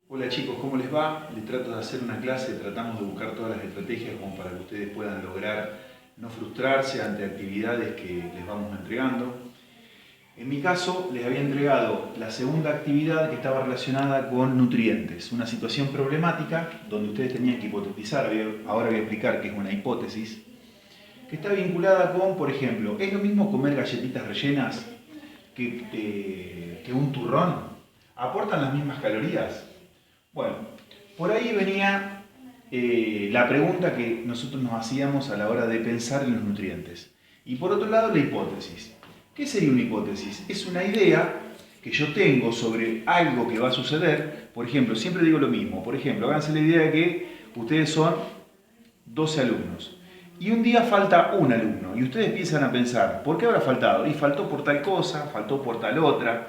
Hola chicos, ¿cómo les va? Les trato de hacer una clase, tratamos de buscar todas las estrategias como para que ustedes puedan lograr no frustrarse ante actividades que les vamos entregando. En mi caso, les había entregado la segunda actividad que estaba relacionada con nutrientes, una situación problemática donde ustedes tenían que hipotetizar, ahora voy a explicar qué es una hipótesis, que está vinculada con, por ejemplo, ¿es lo mismo comer galletitas rellenas que un turrón? ¿Aportan las mismas calorías? Bueno, por ahí venía la pregunta que nosotros nos hacíamos a la hora de pensar en los nutrientes. Y por otro lado, la hipótesis. ¿Qué sería una hipótesis? Es una idea que yo tengo sobre algo que va a suceder. Por ejemplo, siempre digo lo mismo. Por ejemplo, háganse la idea de que ustedes son 12 alumnos. Y un día falta un alumno. Y ustedes empiezan a pensar, ¿por qué habrá faltado? Y faltó por tal cosa, faltó por tal otra.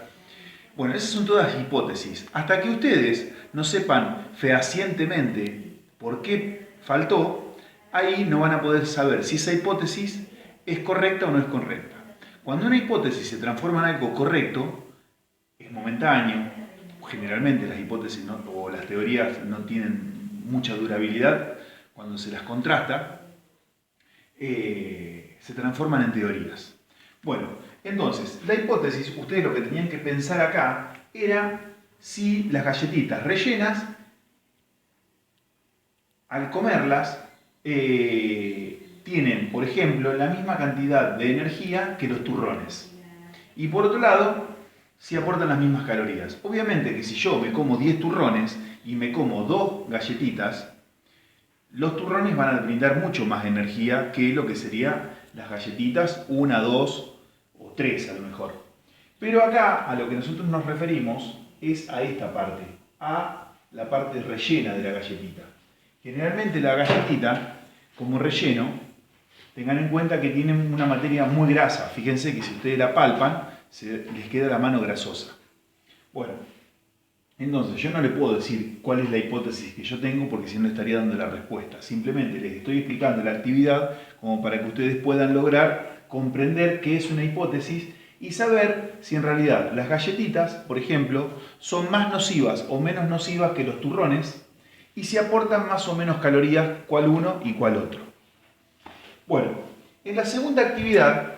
Bueno, esas son todas hipótesis. Hasta que ustedes no sepan fehacientemente por qué faltó, ahí no van a poder saber si esa hipótesis es correcta o no es correcta. Cuando una hipótesis se transforma en algo correcto, es momentáneo, generalmente las hipótesis o las teorías no tienen mucha durabilidad, cuando se las contrasta, se transforman en teorías. Bueno, entonces, la hipótesis, ustedes lo que tenían que pensar acá era si las galletitas rellenas, al comerlas, tienen, por ejemplo, la misma cantidad de energía que los turrones. Y por otro lado, si aportan las mismas calorías. Obviamente que si yo me como 10 turrones y me como 2 galletitas, los turrones van a brindar mucho más energía que lo que serían las galletitas, una, dos o tres a lo mejor. Pero acá a lo que nosotros nos referimos es a esta parte, a la parte rellena de la galletita. Generalmente la galletita, como relleno, tengan en cuenta que tienen una materia muy grasa. Fíjense que si ustedes la palpan, les queda la mano grasosa. Bueno, entonces, yo no le puedo decir cuál es la hipótesis que yo tengo porque si no estaría dando la respuesta. Simplemente les estoy explicando la actividad como para que ustedes puedan lograr comprender qué es una hipótesis y saber si en realidad las galletitas, por ejemplo, son más nocivas o menos nocivas que los turrones y si aportan más o menos calorías cuál uno y cuál otro. Bueno, en la segunda actividad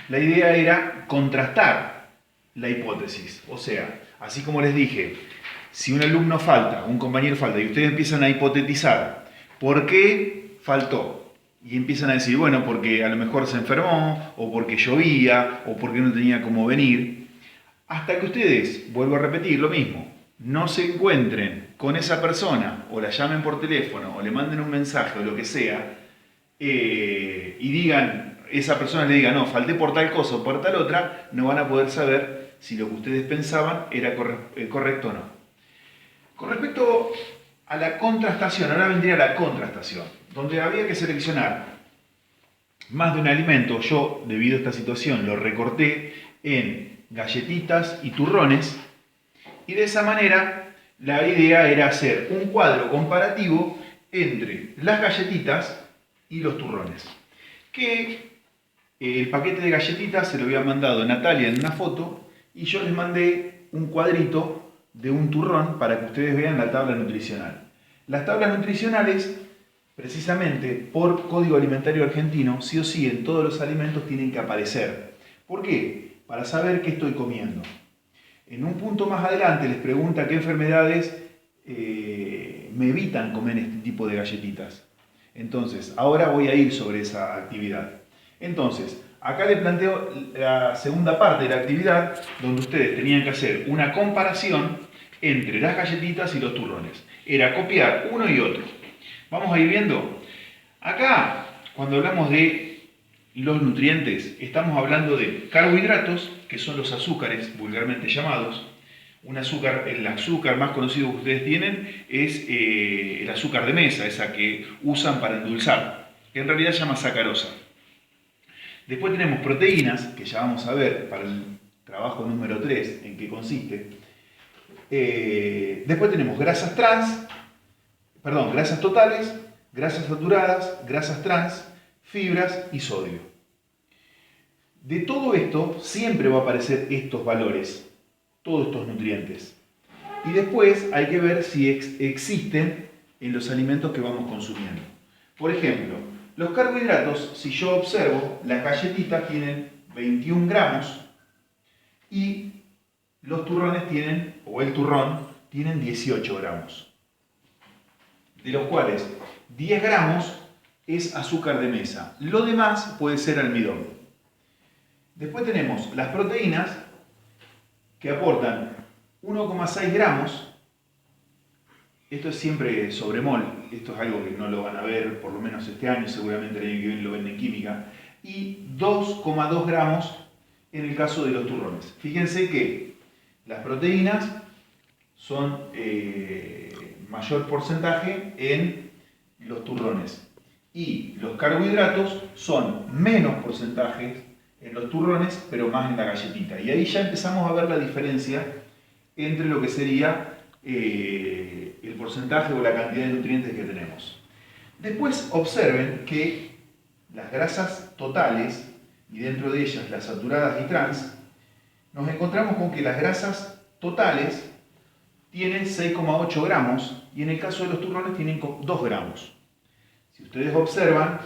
la idea era contrastar la hipótesis, o sea, así como les dije, si un alumno falta, un compañero falta, y ustedes empiezan a hipotetizar, ¿por qué faltó? Y empiezan a decir, bueno, porque a lo mejor se enfermó, o porque llovía, o porque no tenía cómo venir. Hasta que ustedes, vuelvo a repetir lo mismo, no se encuentren con esa persona, o la llamen por teléfono, o le manden un mensaje, o lo que sea, y digan, esa persona le diga, no, falté por tal cosa o por tal otra, no van a poder saber si lo que ustedes pensaban era correcto o no. Con respecto a la contrastación, ahora vendría la contrastación, donde había que seleccionar más de un alimento. Yo, debido a esta situación, lo recorté en galletitas y turrones, y de esa manera la idea era hacer un cuadro comparativo entre las galletitas y los turrones. Que el paquete de galletitas se lo había mandado Natalia en una foto y yo les mandé un cuadrito de un turrón para que ustedes vean la tabla nutricional. Las tablas nutricionales, precisamente por Código Alimentario Argentino, sí o sí en todos los alimentos tienen que aparecer. ¿Por qué? Para saber qué estoy comiendo. En un punto más adelante les pregunta qué enfermedades me evitan comer este tipo de galletitas. Entonces, ahora voy a ir sobre esa actividad. Entonces, acá les planteo la segunda parte de la actividad, donde ustedes tenían que hacer una comparación entre las galletitas y los turrones. Era copiar uno y otro. Vamos a ir viendo. Acá, cuando hablamos de los nutrientes, estamos hablando de carbohidratos, que son los azúcares vulgarmente llamados. El azúcar más conocido que ustedes tienen es el azúcar de mesa, esa que usan para endulzar, que en realidad se llama sacarosa. Después tenemos proteínas, que ya vamos a ver para el trabajo número 3 en qué consiste. Después tenemos grasas totales, grasas saturadas, grasas trans, fibras y sodio. De todo esto siempre va a aparecer estos valores, todos estos nutrientes. Y después hay que ver si existen en los alimentos que vamos consumiendo. Por ejemplo, los carbohidratos, si yo observo, las galletitas tienen 21 gramos y los turrones tienen, o el turrón, tienen 18 gramos. De los cuales 10 gramos es azúcar de mesa. Lo demás puede ser almidón. Después tenemos las proteínas que aportan 1,6 gramos. Esto es siempre sobremol, esto es algo que no lo van a ver por lo menos este año, seguramente el año que viene lo ven en química, y 2,2 gramos en el caso de los turrones. Fíjense que las proteínas son mayor porcentaje en los turrones y los carbohidratos son menos porcentaje en los turrones, pero más en la galletita. Y ahí ya empezamos a ver la diferencia entre lo que sería el porcentaje o la cantidad de nutrientes que tenemos. Después observen que las grasas totales, y dentro de ellas las saturadas y trans, nos encontramos con que las grasas totales tienen 6,8 gramos y en el caso de los turrones tienen 2 gramos. Si ustedes observan,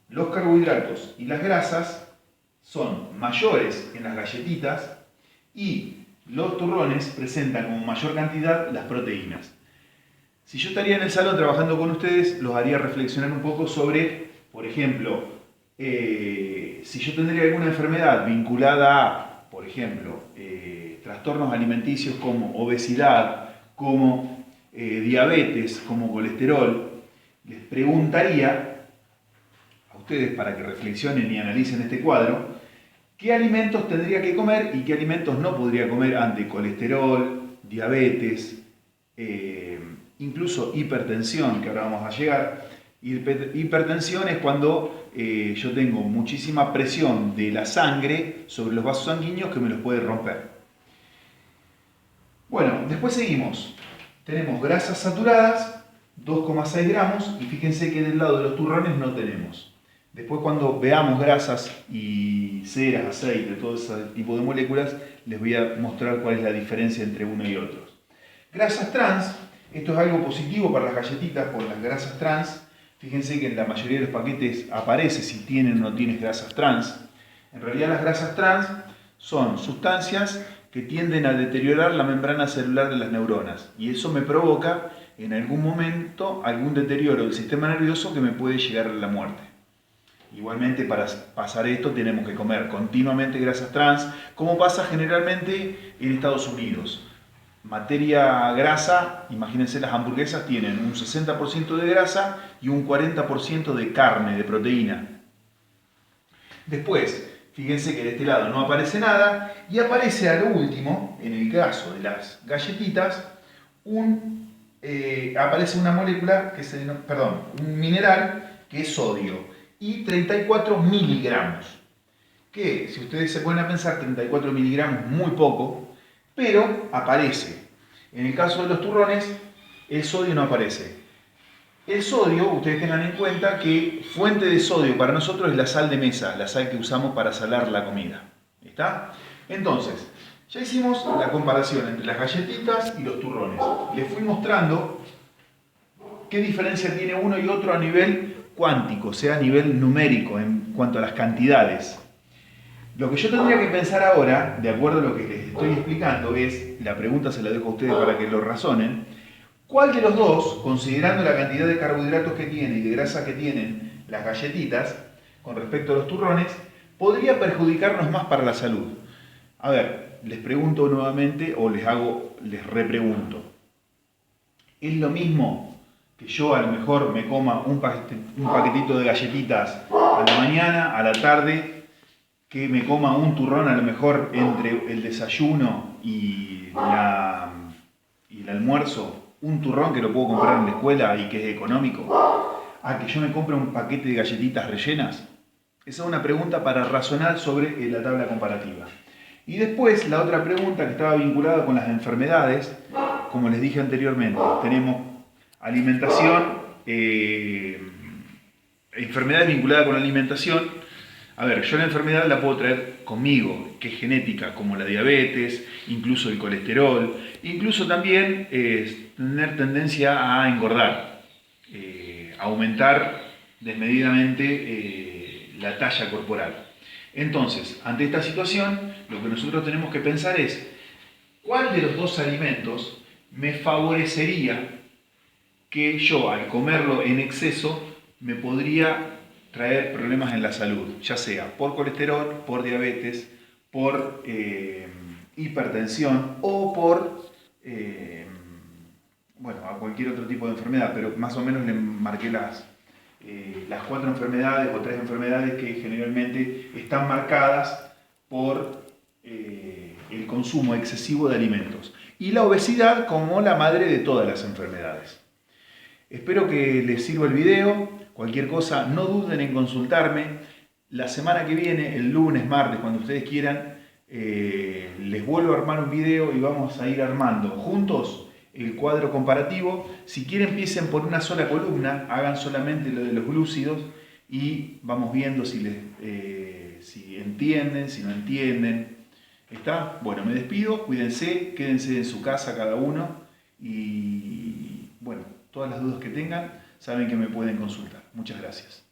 los carbohidratos y las grasas son mayores en las galletitas y los turrones presentan como mayor cantidad las proteínas. Si yo estaría en el salón trabajando con ustedes, los haría reflexionar un poco sobre, por ejemplo, si yo tendría alguna enfermedad vinculada a, por ejemplo, trastornos alimenticios como obesidad, como diabetes, como colesterol, les preguntaría a ustedes para que reflexionen y analicen este cuadro, ¿qué alimentos tendría que comer y qué alimentos no podría comer ante colesterol, diabetes, incluso hipertensión, que ahora vamos a llegar? Hipertensión es cuando yo tengo muchísima presión de la sangre sobre los vasos sanguíneos que me los puede romper. Bueno, después seguimos. Tenemos grasas saturadas, 2,6 gramos, y fíjense que del lado de los turrones no tenemos. Después cuando veamos grasas y ceras, aceite, todo ese tipo de moléculas, les voy a mostrar cuál es la diferencia entre uno y otro. Grasas trans, esto es algo positivo para las galletitas por las grasas trans. Fíjense que en la mayoría de los paquetes aparece si tienen o no tienen grasas trans. En realidad las grasas trans son sustancias que tienden a deteriorar la membrana celular de las neuronas y eso me provoca en algún momento algún deterioro del sistema nervioso que me puede llegar a la muerte. Igualmente para pasar esto tenemos que comer continuamente grasas trans, como pasa generalmente en Estados Unidos. Materia grasa, imagínense las hamburguesas tienen un 60% de grasa y un 40% de carne, de proteína. Después, fíjense que de este lado no aparece nada y aparece a lo último, en el caso de las galletitas, aparece una molécula, un mineral que es sodio y 34 miligramos. Que si ustedes se ponen a pensar, 34 miligramos muy poco, pero aparece. En el caso de los turrones, el sodio no aparece. El sodio, ustedes tengan en cuenta que fuente de sodio para nosotros es la sal de mesa, la sal que usamos para salar la comida. ¿Está? Entonces, ya hicimos la comparación entre las galletitas y los turrones. Les fui mostrando qué diferencia tiene uno y otro a nivel cuántico, o sea, a nivel numérico en cuanto a las cantidades. Lo que yo tendría que pensar ahora, de acuerdo a lo que les estoy explicando, es, la pregunta se la dejo a ustedes para que lo razonen, ¿cuál de los dos, considerando la cantidad de carbohidratos que tiene y de grasa que tienen las galletitas, con respecto a los turrones, podría perjudicarnos más para la salud? A ver, les pregunto nuevamente o les repregunto. ¿Es lo mismo que yo a lo mejor me coma un paquetito de galletitas a la mañana, a la tarde, que me coma un turrón a lo mejor entre el desayuno y el almuerzo, un turrón que lo puedo comprar en la escuela y que es económico, a que yo me compre un paquete de galletitas rellenas? Esa es una pregunta para razonar sobre la tabla comparativa. Y después la otra pregunta que estaba vinculada con las enfermedades, como les dije anteriormente, tenemos alimentación, enfermedades vinculadas con la alimentación. A ver, yo la enfermedad la puedo traer conmigo, que es genética, como la diabetes, incluso el colesterol, incluso también tener tendencia a engordar, aumentar desmedidamente la talla corporal. Entonces, ante esta situación, lo que nosotros tenemos que pensar es, ¿cuál de los dos alimentos me favorecería que yo, al comerlo en exceso, me podría traer problemas en la salud, ya sea por colesterol, por diabetes, por hipertensión o por, bueno, a cualquier otro tipo de enfermedad, pero más o menos le marqué las 4 enfermedades o 3 enfermedades que generalmente están marcadas por el consumo excesivo de alimentos. Y la obesidad como la madre de todas las enfermedades. Espero que les sirva el video. Cualquier cosa, no duden en consultarme. La semana que viene, el lunes, martes, cuando ustedes quieran, les vuelvo a armar un video y vamos a ir armando juntos el cuadro comparativo. Si quieren, empiecen por una sola columna, hagan solamente lo de los glúcidos y vamos viendo si entienden, si no entienden. ¿Está? Bueno, me despido, cuídense, quédense en su casa cada uno y bueno, todas las dudas que tengan saben que me pueden consultar. Muchas gracias.